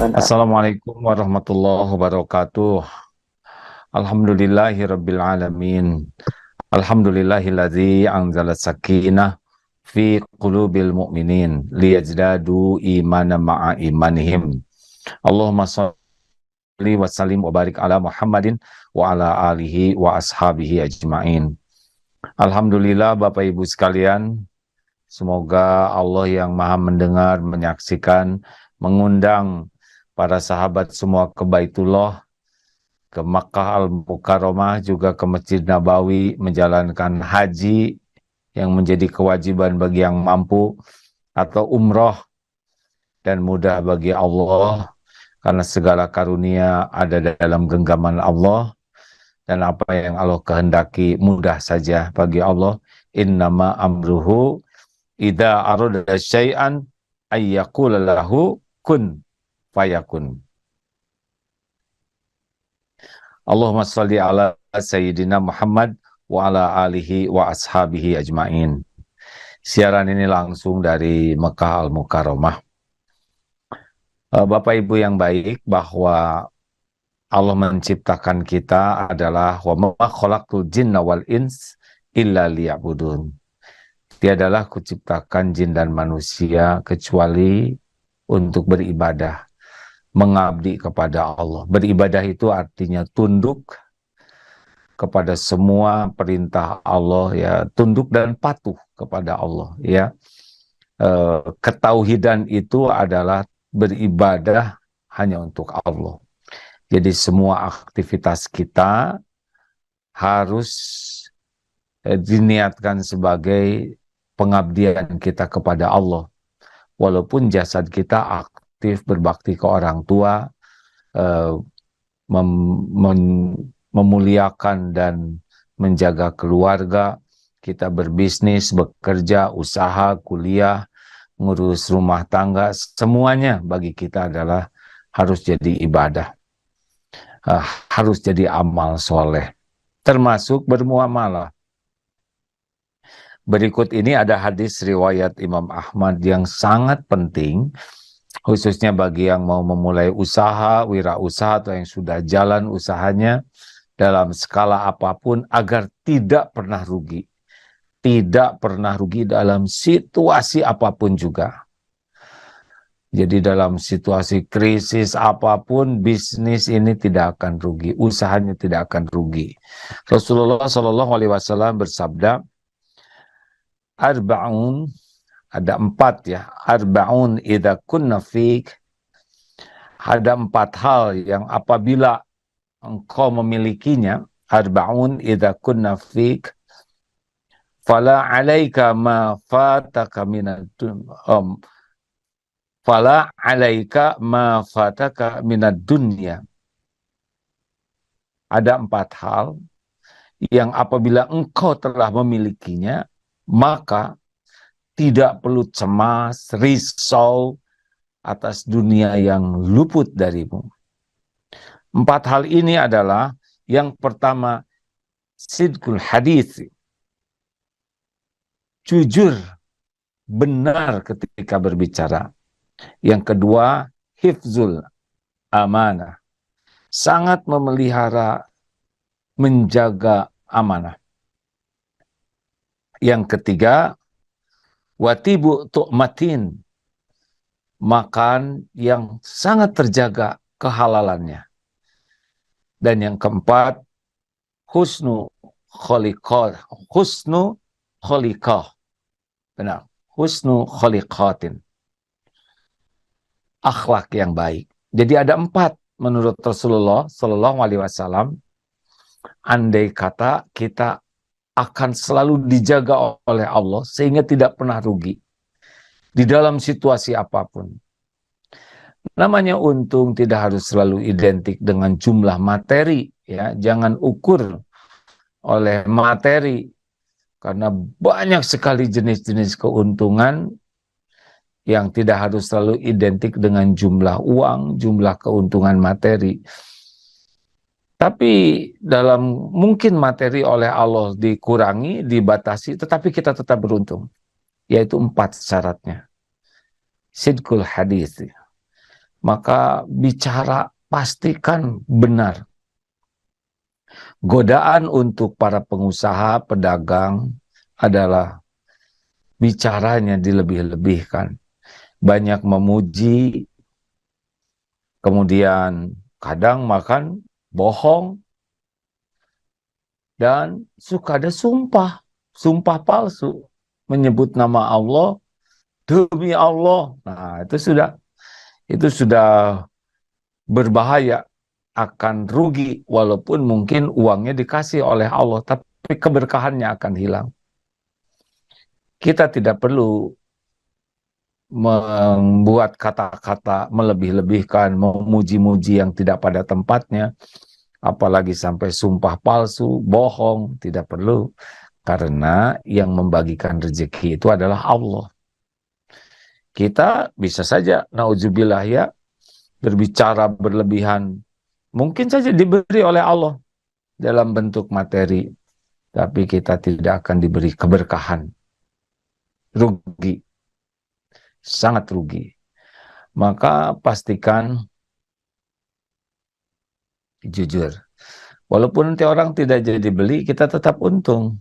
Benar. Assalamualaikum warahmatullahi wabarakatuh. Alhamdulillahirabbil alamin. Alhamdulillahilladzi anzala sakinah fi qulubil mu'minin liyazdadu imanan ma'a imanihim. Allahumma shalli wa sallim wa barik ala Muhammadin wa ala alihi wa ashabihi ajmain. Alhamdulillah Bapak Ibu sekalian, semoga Allah yang Maha mendengar, menyaksikan, mengundang para sahabat semua ke Baitullah, ke Makkah Al-Mukarramah, juga ke Masjid Nabawi, menjalankan haji yang menjadi kewajiban bagi yang mampu, atau umroh, dan mudah bagi Allah, karena segala karunia ada dalam genggaman Allah, dan apa yang Allah kehendaki mudah saja bagi Allah. Innama amruhu idza arada syai'an ayyaqula lahu kun fayakun. Allahumma shalli ala Sayyidina Muhammad wa ala alihi wa ashabihi ajmain. Siaran ini langsung dari Mekah Al-Mukarramah. Bapak Ibu yang baik, bahwa Allah menciptakan kita adalah wa ma khalaqtul jinna wal ins illa liya'budun. Tiadalah kuciptakan jin dan manusia kecuali untuk beribadah, mengabdi kepada Allah. Beribadah itu artinya tunduk kepada semua perintah Allah, ya, tunduk dan patuh kepada Allah, ya. Ketauhidan itu adalah beribadah hanya untuk Allah. Jadi semua aktivitas kita harus diniatkan sebagai pengabdian kita kepada Allah. Walaupun jasad kita aktif berbakti ke orang tua, eh, memuliakan dan menjaga keluarga, kita berbisnis, bekerja, usaha, kuliah, ngurus rumah tangga, semuanya bagi kita adalah harus jadi ibadah, harus jadi amal soleh, termasuk bermuamalah. Berikut ini ada hadis riwayat Imam Ahmad yang sangat penting, khususnya bagi yang mau memulai usaha, wirausaha, atau yang sudah jalan usahanya dalam skala apapun, agar tidak pernah rugi. Tidak pernah rugi dalam situasi apapun juga. Jadi dalam situasi krisis apapun, bisnis ini tidak akan rugi, usahanya tidak akan rugi. Rasulullah SAW bersabda, Arba'un, ada 4 ya, Arba'un idza kunna fik, ada 4 hal yang apabila engkau memilikinya, Arba'un idza kunna fik, fala alaika ma fataka minad fala alaika ma fataka minad dunya. Ada 4 hal yang apabila engkau telah memilikinya, maka tidak perlu cemas, risau atas dunia yang luput darimu. 4 hal ini adalah, yang pertama, sidqul hadits, jujur, benar ketika berbicara. Yang kedua, hifzul amanah, sangat memelihara, menjaga amanah. Yang ketiga, watibu tu'matin, makan yang sangat terjaga kehalalannya. Dan yang keempat, husnu kholiqah, husnu kholiqah, benar, husnu kholiqatin, akhlak yang baik. Jadi ada 4 menurut Rasulullah Shallallahu Alaihi Wasallam. Andai kata kita akan selalu dijaga oleh Allah sehingga tidak pernah rugi di dalam situasi apapun. Namanya untung tidak harus selalu identik dengan jumlah materi, ya. Jangan ukur oleh materi, karena banyak sekali jenis-jenis keuntungan yang tidak harus selalu identik dengan jumlah uang, jumlah keuntungan materi. Tapi dalam mungkin materi oleh Allah dikurangi, dibatasi, tetapi kita tetap beruntung. Yaitu 4 syaratnya. Sidqul hadis, maka bicara pastikan benar. Godaan untuk para pengusaha, pedagang adalah bicaranya dilebih-lebihkan. Banyak memuji, kemudian kadang makan bohong, dan suka ada sumpah, sumpah palsu, menyebut nama Allah, demi Allah. Nah, itu sudah berbahaya, akan rugi, walaupun mungkin uangnya dikasih oleh Allah, tapi keberkahannya akan hilang. Kita tidak perlu membuat kata-kata melebih-lebihkan, memuji-muji yang tidak pada tempatnya, apalagi sampai sumpah palsu, bohong, tidak perlu. Karena yang membagikan rezeki itu adalah Allah. Kita bisa saja, naudzubillah ya, berbicara berlebihan. Mungkin saja diberi oleh Allah dalam bentuk materi, tapi kita tidak akan diberi keberkahan. Rugi, sangat rugi. Maka pastikan jujur. Walaupun nanti orang tidak jadi beli, kita tetap untung.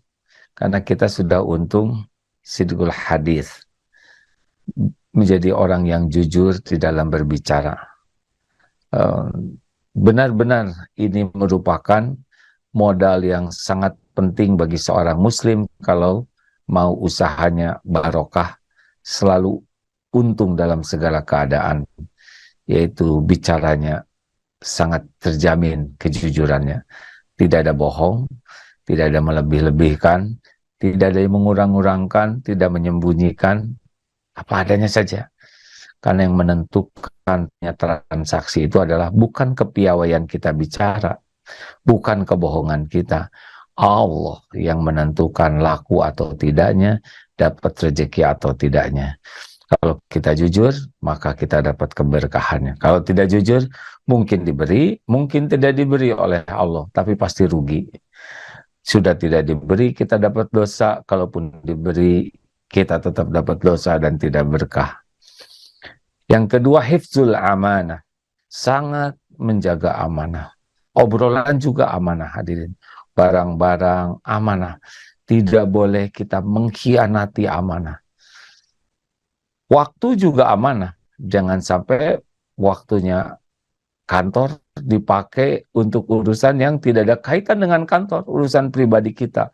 Karena kita sudah untung sidqul hadis. Menjadi orang yang jujur di dalam berbicara. Benar-benar ini merupakan modal yang sangat penting bagi seorang muslim kalau mau usahanya barokah, selalu untung dalam segala keadaan, yaitu bicaranya sangat terjamin kejujurannya. Tidak ada bohong, tidak ada melebih-lebihkan, tidak ada yang mengurang-urangkan, tidak menyembunyikan, apa adanya saja. Karena yang menentukan transaksi itu adalah bukan kepiawaian kita bicara, bukan kebohongan kita. Allah yang menentukan laku atau tidaknya, dapat rezeki atau tidaknya. Kalau kita jujur, maka kita dapat keberkahannya. Kalau tidak jujur, mungkin diberi, mungkin tidak diberi oleh Allah, tapi pasti rugi. Sudah tidak diberi, kita dapat dosa. Kalaupun diberi, kita tetap dapat dosa dan tidak berkah. Yang kedua, hifzul amanah. Sangat menjaga amanah. Obrolan juga amanah, hadirin. Barang-barang amanah. Tidak boleh kita mengkhianati amanah. Waktu juga amanah. Jangan sampai waktunya kantor dipakai untuk urusan yang tidak ada kaitan dengan kantor. Urusan pribadi kita.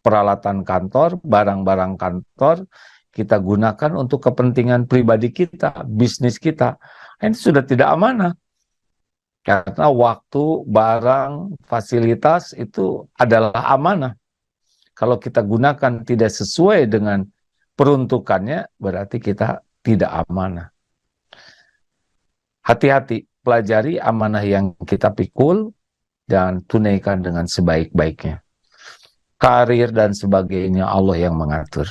Peralatan kantor, barang-barang kantor, kita gunakan untuk kepentingan pribadi kita, bisnis kita. Ini sudah tidak amanah. Karena waktu, barang, fasilitas itu adalah amanah. Kalau kita gunakan tidak sesuai dengan peruntukannya, berarti kita tidak amanah. Hati-hati, pelajari amanah yang kita pikul dan tunaikan dengan sebaik-baiknya. Karir dan sebagainya Allah yang mengatur.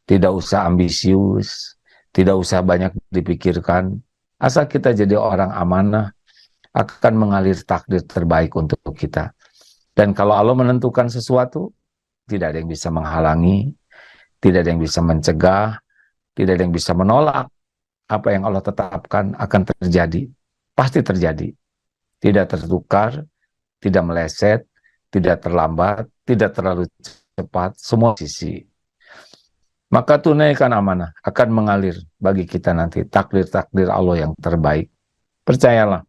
Tidak usah ambisius, tidak usah banyak dipikirkan. Asal kita jadi orang amanah, akan mengalir takdir terbaik untuk kita. Dan kalau Allah menentukan sesuatu, tidak ada yang bisa menghalangi, tidak ada yang bisa mencegah, tidak ada yang bisa menolak. Apa yang Allah tetapkan akan terjadi. Pasti terjadi. Tidak tertukar, tidak meleset, tidak terlambat, tidak terlalu cepat, semua sisi. Maka tunaikan amanah, akan mengalir bagi kita nanti takdir-takdir Allah yang terbaik. Percayalah,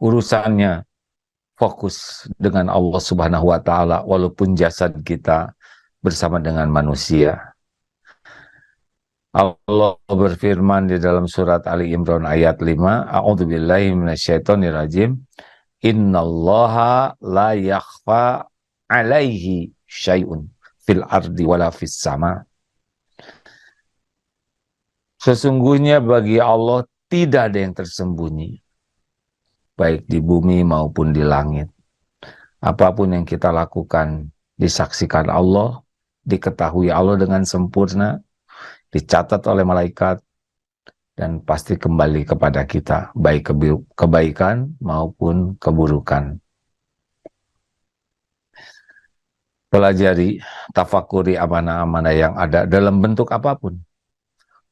urusannya fokus dengan Allah Subhanahu wa Ta'ala, walaupun jasad kita bersama dengan manusia. Allah berfirman di dalam surat Ali Imran ayat 5, A'udzubillahi minasyaitonirrajim, Innallaha la yakhfa alaihi syai'un fil ardi wala fis sama. Sesungguhnya bagi Allah tidak ada yang tersembunyi, baik di bumi maupun di langit. Apapun yang kita lakukan disaksikan Allah, diketahui Allah dengan sempurna, dicatat oleh malaikat, dan pasti kembali kepada kita, baik kebaikan maupun keburukan. Pelajari, tafakuri amanah-amanah yang ada dalam bentuk apapun.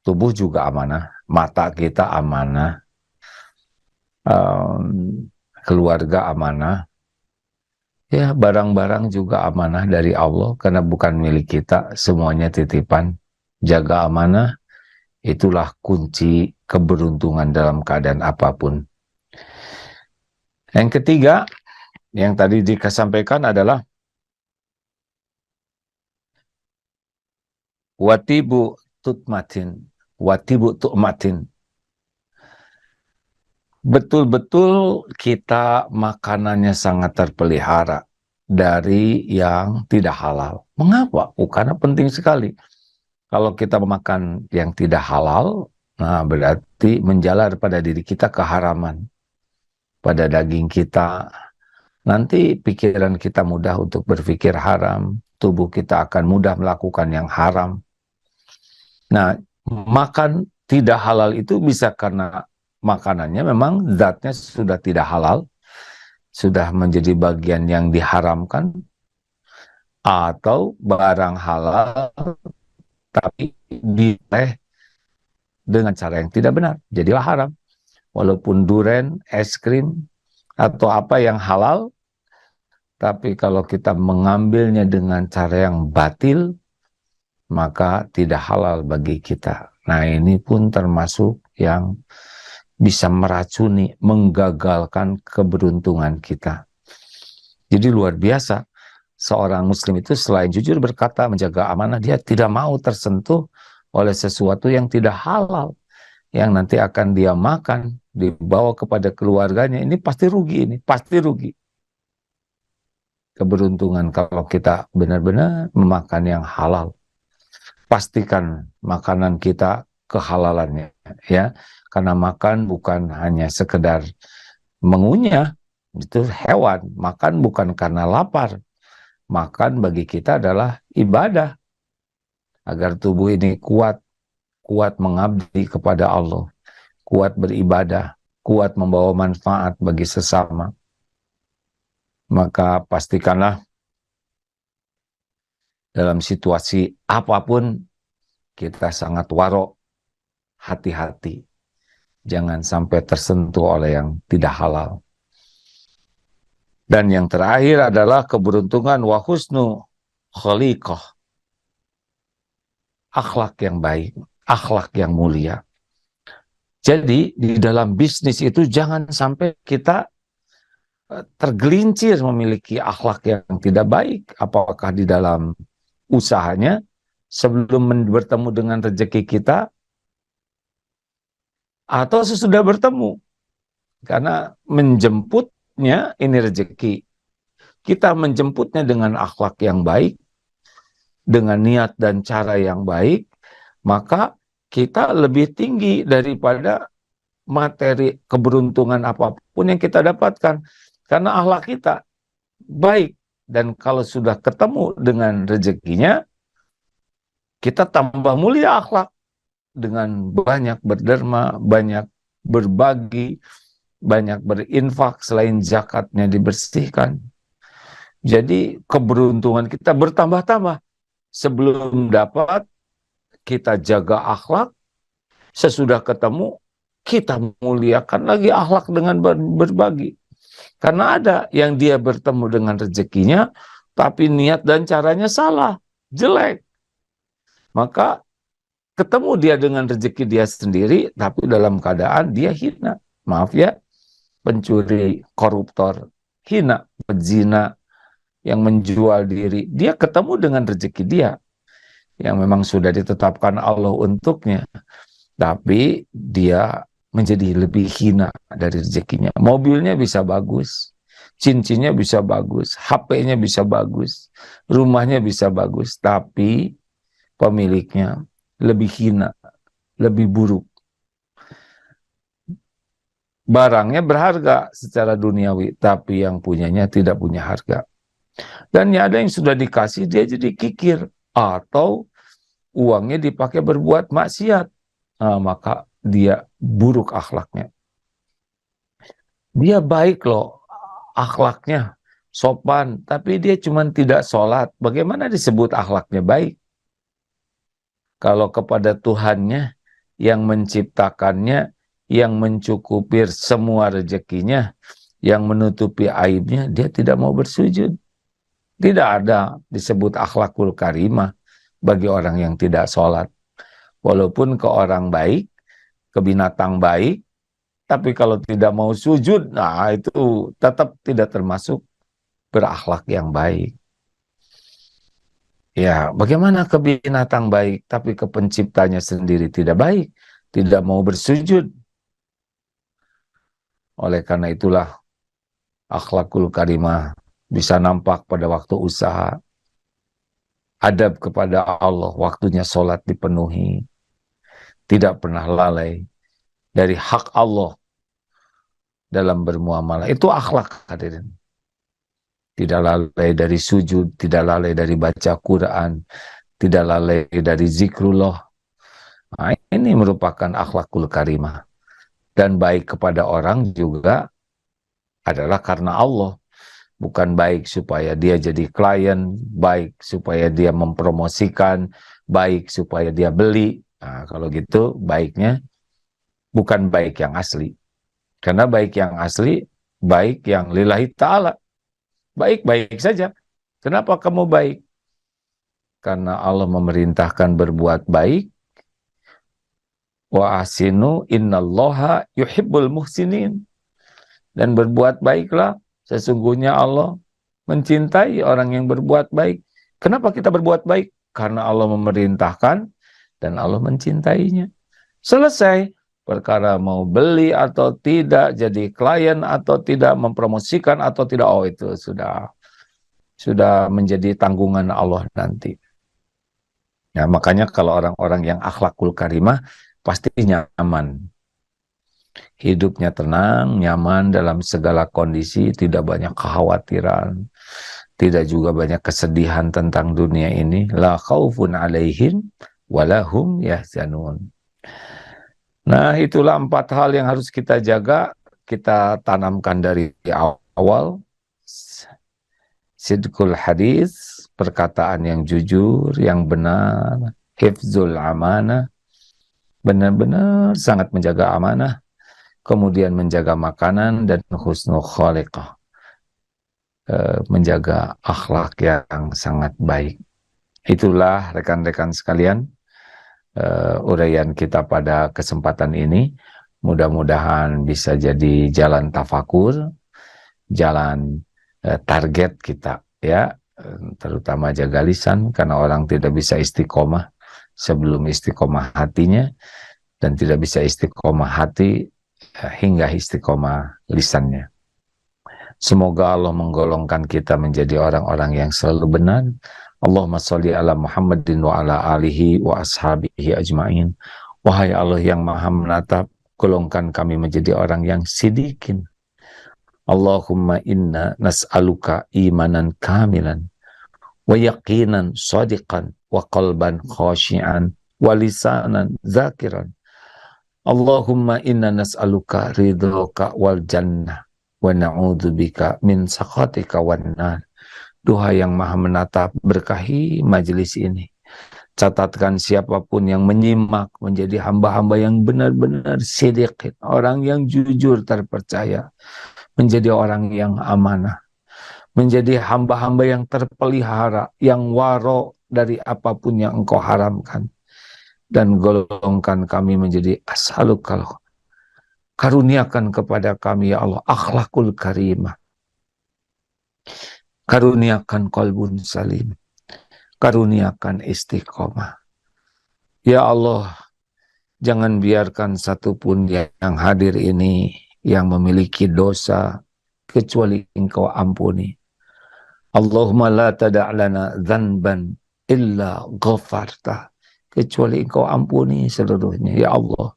Tubuh juga amanah, Mata kita amanah, keluarga amanah, ya barang-barang juga amanah dari Allah karena bukan milik kita, semuanya titipan. Jaga amanah, itulah kunci keberuntungan dalam keadaan apapun. Yang ketiga, yang tadi disampaikan adalah watibu tu'matin. Betul-betul kita makanannya sangat terpelihara dari yang tidak halal. Mengapa? Karena penting sekali. Kalau kita makan yang tidak halal, nah berarti menjalar pada diri kita keharaman. Pada daging kita, nanti pikiran kita mudah untuk berpikir haram, tubuh kita akan mudah melakukan yang haram. Nah, makan tidak halal itu bisa karena makanannya memang zatnya sudah tidak halal, sudah menjadi bagian yang diharamkan, atau barang halal tapi dipilih dengan cara yang tidak benar, jadilah haram. Walaupun duren, es krim, atau apa yang halal, tapi kalau kita mengambilnya dengan cara yang batil, maka tidak halal bagi kita. Nah, ini pun termasuk yang bisa meracuni, menggagalkan keberuntungan kita. Jadi luar biasa, seorang muslim itu selain jujur berkata, menjaga amanah, dia tidak mau tersentuh oleh sesuatu yang tidak halal, yang nanti akan dia makan, dibawa kepada keluarganya. Ini pasti rugi, ini pasti rugi. Keberuntungan kalau kita benar-benar memakan yang halal. Pastikan makanan kita kehalalannya, ya, karena makan bukan hanya sekedar mengunyah, itu hewan. Makan bukan karena lapar, makan bagi kita adalah ibadah agar tubuh ini kuat mengabdi kepada Allah, kuat beribadah, kuat membawa manfaat bagi sesama. Maka pastikanlah dalam situasi apapun kita sangat warok, hati-hati. Jangan sampai tersentuh oleh yang tidak halal. Dan yang terakhir adalah keberuntungan wa husnu khaliqah. Akhlak yang baik, akhlak yang mulia. Jadi di dalam bisnis itu jangan sampai kita tergelincir memiliki akhlak yang tidak baik. Apakah di dalam usahanya, sebelum bertemu dengan rezeki kita, atau sesudah bertemu. Karena menjemputnya ini rezeki. Kita menjemputnya dengan akhlak yang baik, dengan niat dan cara yang baik, maka kita lebih tinggi daripada materi keberuntungan apapun yang kita dapatkan. Karena akhlak kita baik. Dan kalau sudah ketemu dengan rezekinya, kita tambah mulia akhlak. Dengan banyak berderma, banyak berbagi, banyak berinfak, selain zakatnya dibersihkan. Jadi keberuntungan kita bertambah-tambah. Sebelum dapat, kita jaga akhlak. Sesudah ketemu, kita muliakan lagi akhlak dengan berbagi. Karena ada yang dia bertemu dengan rezekinya, tapi niat dan caranya salah, jelek. Maka ketemu dia dengan rezeki dia sendiri, tapi dalam keadaan dia hina. Maaf ya, pencuri, koruptor, hina, pezina, yang menjual diri. Dia ketemu dengan rezeki dia, yang memang sudah ditetapkan Allah untuknya. Tapi dia menjadi lebih hina dari rezekinya. Mobilnya bisa bagus, cincinnya bisa bagus, HP-nya bisa bagus, rumahnya bisa bagus, tapi pemiliknya lebih hina, lebih buruk. Barangnya berharga secara duniawi, tapi yang punyanya tidak punya harga. Dan ya ada yang sudah dikasih, dia jadi kikir. Atau uangnya dipakai berbuat maksiat. Nah, maka dia buruk akhlaknya. Dia baik loh, akhlaknya sopan, tapi dia cuma tidak sholat. Bagaimana disebut akhlaknya baik? Kalau kepada Tuhannya yang menciptakannya, yang mencukupi semua rezekinya, yang menutupi aibnya, dia tidak mau bersujud. Tidak ada disebut akhlakul karimah bagi orang yang tidak sholat. Walaupun ke orang baik, ke binatang baik, tapi kalau tidak mau sujud, nah itu tetap tidak termasuk berakhlak yang baik. Ya, bagaimana ke binatang baik, tapi ke penciptanya sendiri tidak baik, tidak mau bersujud. Oleh karena itulah akhlakul karimah bisa nampak pada waktu usaha, adab kepada Allah, waktunya sholat dipenuhi, tidak pernah lalai dari hak Allah dalam bermuamalah. Itu akhlak, hadirin. Tidak lalai dari sujud, tidak lalai dari baca Quran, tidak lalai dari zikrullah. Nah, ini merupakan akhlakul karimah. Dan baik kepada orang juga adalah karena Allah. Bukan baik supaya dia jadi klien, baik supaya dia mempromosikan, baik supaya dia beli. Nah, kalau gitu baiknya bukan baik yang asli. Karena baik yang asli, baik yang lillahi ta'ala. Baik-baik saja. Kenapa kamu baik? Karena Allah memerintahkan berbuat baik. Wa ahsinu innallaha yuhibbul muhsinin. Dan berbuat baiklah. Sesungguhnya Allah mencintai orang yang berbuat baik. Kenapa kita berbuat baik? Karena Allah memerintahkan dan Allah mencintainya. Selesai. Perkara mau beli atau tidak, jadi klien atau tidak, mempromosikan atau tidak, oh itu sudah menjadi tanggungan Allah nanti. Ya, makanya kalau orang-orang yang akhlakul karimah pasti nyaman. Hidupnya tenang, nyaman dalam segala kondisi, tidak banyak kekhawatiran, tidak juga banyak kesedihan tentang dunia ini. La khaufun alaihim walahum yahzanun. Nah, itulah 4 hal yang harus kita jaga, kita tanamkan dari awal. Sidqul hadis, perkataan yang jujur, yang benar, hifzul amanah, benar-benar sangat menjaga amanah, kemudian menjaga makanan, dan husnul khaliqah, menjaga akhlak yang sangat baik. Itulah rekan-rekan sekalian, uraian kita pada kesempatan ini. Mudah-mudahan bisa jadi jalan tafakur, jalan target kita, ya, terutama jaga lisan, karena orang tidak bisa istiqomah sebelum istiqomah hatinya, dan tidak bisa istiqomah hati hingga istiqomah lisannya. Semoga Allah menggolongkan kita menjadi orang-orang yang selalu benar. Allahumma sholli ala Muhammadin wa ala alihi wa ashabihi ajma'in. Wahai Allah yang maha menatap, golongkan kami menjadi orang yang sidikin. Allahumma inna nas'aluka imanan kamilan, wa yaqinan sadiqan, wa qalban khashi'an, wa lisanan zakiran. Allahumma inna nas'aluka ridhoka wal jannah, wa na'udzubika min sakhatika wan nar. Duha yang maha menatap, berkahi majelis ini. Catatkan siapapun yang menyimak menjadi hamba-hamba yang benar-benar sidiqin, orang yang jujur terpercaya, menjadi orang yang amanah, menjadi hamba-hamba yang terpelihara, yang waro dari apapun yang engkau haramkan. Dan golongkan kami menjadi as'alukal, karuniakan kepada kami ya Allah akhlakul karimah, karuniakan qalbun salim, karuniakan istiqomah. Ya Allah, jangan biarkan satupun yang hadir ini yang memiliki dosa kecuali engkau ampuni. Allahumma la tada' lana dzanban illa ghafarta, kecuali engkau ampuni seluruhnya ya Allah.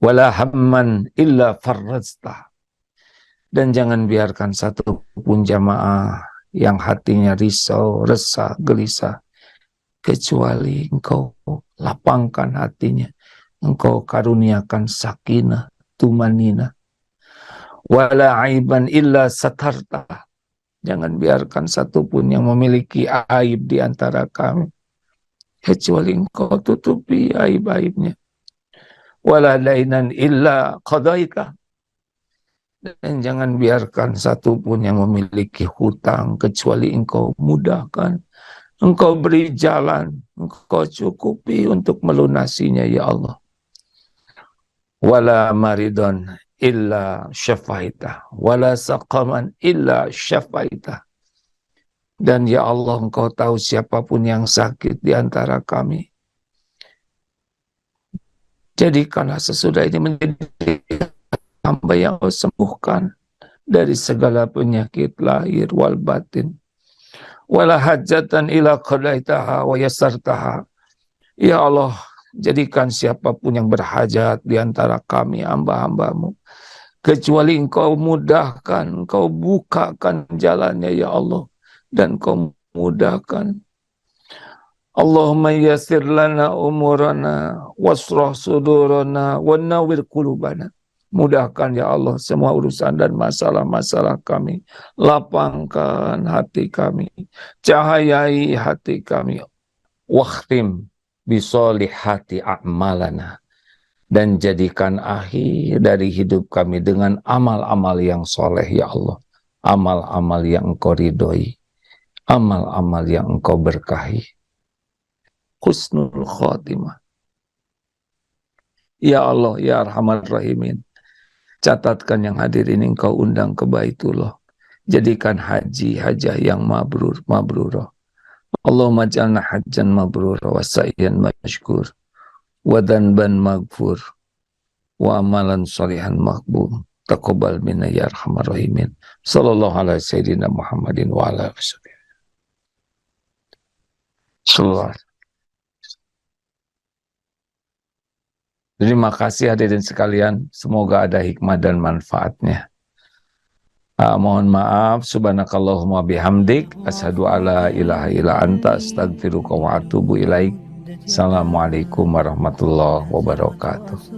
Wala hamman illa farrajta, dan jangan biarkan satupun jamaah yang hatinya risau, resah, gelisah, kecuali engkau lapangkan hatinya, engkau karuniakan sakinah, tumanina. Wala aiban illa satarta, jangan biarkan satupun yang memiliki aib di antara kami, kecuali engkau tutupi aib-aibnya. wala dainan illa qadaita. Dan jangan biarkan satu pun yang memiliki hutang kecuali engkau mudahkan, engkau beri jalan, engkau cukupi untuk melunasinya ya Allah. Wala maridon illa syafaita, wala saqaman illa syafaita. Dan ya Allah, engkau tahu siapapun yang sakit di antara kami. Jadikanlah sesudah ini menjadi hamba yang kau sembuhkan dari segala penyakit lahir wal batin. Wala hajatan ila qadaitaha wa yassartaha. Ya Allah, jadikan siapapun yang berhajat di antara kami hamba-hambamu, kecuali engkau mudahkan, engkau bukakan jalannya ya Allah, dan engkau mudahkan. Allahumma yassir lana umurana wasrah sudurana wa nawwir qulubana. Mudahkan ya Allah semua urusan dan masalah-masalah kami. Lapangkan hati kami, cahayai hati kami. Wakhtim bisolihati a'malana. Dan jadikan akhir dari hidup kami dengan amal-amal yang soleh ya Allah. Amal-amal yang engkau ridhoi, amal-amal yang engkau berkahi. Husnul khotimah. Ya Allah, ya Arhamar Rahimin, catatkan yang hadir ini engkau undang ke Baitullah. Jadikan haji hajah yang mabrur, mabrurah. Allahumma ja'alna hajjan mabrurah wa sa'yan mashkur wa dhanban maghfur wa amalan salihan maqbul. Taqabbal minna ya Arhamar Rahimin. Sallallahu alaihi sayyidina Muhammadin wa ala alihi. Sallallahu. Terima kasih hadirin sekalian, semoga ada hikmah dan manfaatnya. Mohon maaf, subhanakallahumma bihamdik, asyhadu alla ilaha illa anta, astaghfiruka wa atubu ilaik. Assalamualaikum warahmatullahi wabarakatuh.